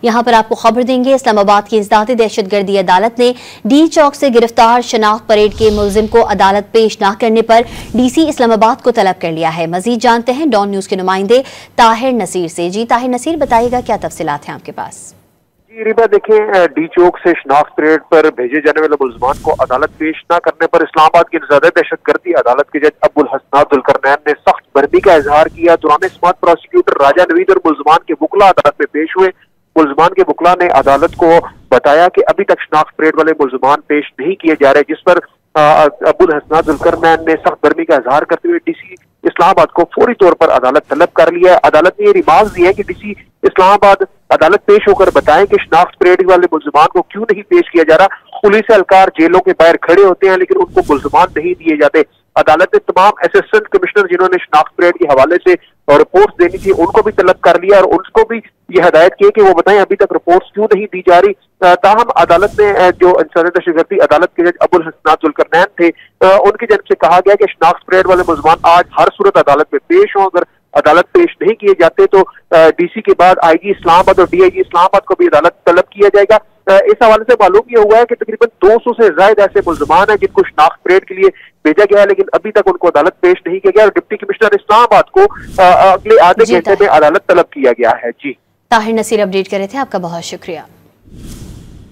यहाँ पर आपको खबर देंगे, इस्लामाबाद की इंसदादी दहशतगर्दी अदालत ने डी चौक से गिरफ्तार शनाख्त परेड के मुलजिम को अदालत पेश न करने पर डीसी इस्लामाबाद को तलब कर लिया है। मजीद जानते हैं डॉन न्यूज के नुमाइंदे ताहिर नसीर से। जी ताहिर नसीर, बताइएगा क्या तफसीलात हैं आपके पास? जी रिबा, देखें, डी चौक से शनाख्त परेड पर भेजे जाने वाले मुलजमान को अदालत पेश न करने पर इस्लामाबाद की इंसदादी दहशतगर्दी अदालत के जज अब्दुल हसन जुल्करनैन ने सख्त बर्मी का इजहार किया। दौरान समाअत प्रोसिक्यूटर राजा नवीद और मुलजमान के वकला अदालत में पेश हुए। मुलजमान के वकला ने अदालत को बताया कि अभी तक शनाख्त परेड वाले मुलजमान पेश नहीं किए जा रहे, जिस पर अब्दुल हसन जुल्करनैन ने सख्त बर्मी का इजहार करते हुए डीसी इस्लामाबाद को फौरी तौर पर अदालत तलब कर लिया है। अदालत ने ये रिमार्क दिया है कि डीसी इस्लामाबाद अदालत पेश होकर बताएं कि शनाख्त परेड वाले मुलजमान को क्यों नहीं पेश किया जा रहा। पुलिस एहलकार जेलों के बाहर खड़े होते हैं लेकिन उनको मुलजमान नहीं दिए जाते। अदालत ने तमाम असिस्टेंट कमिश्नर जिन्होंने शनाख्त परेड के हवाले से रिपोर्ट देनी थी उनको भी तलब कर लिया और उनको भी ये हदायत की कि वो बताएं अभी तक रिपोर्ट क्यों नहीं दी जा रही। ताहम अदालत ने जो इंसानी दहशतगर्दी अदालत के जज अब्दुल हसन जुल्करनैन थे उनकी जानब से कहा गया कि शनाख्त परेड वाले मुलजमान आज हर सूरत अदालत में पेश हों। अगर अदालत पेश नहीं किए जाते तो डीसी के बाद आईजी इस्लामाबाद और डीआईजी इस्लामाबाद को भी अदालत तलब किया जाएगा। इस हवाले से मालूम ये हुआ है कि तकरीबन 200 से ज्यादा ऐसे मुलजमान हैं जिनको शनाख्त परेड के लिए भेजा गया है लेकिन अभी तक उनको अदालत पेश नहीं किया गया और डिप्टी कमिश्नर इस्लामाबाद को अगले आधे घंटे में अदालत तलब किया गया है। जी ताहिर नसीर अपडेट कर रहे थे, आपका बहुत शुक्रिया।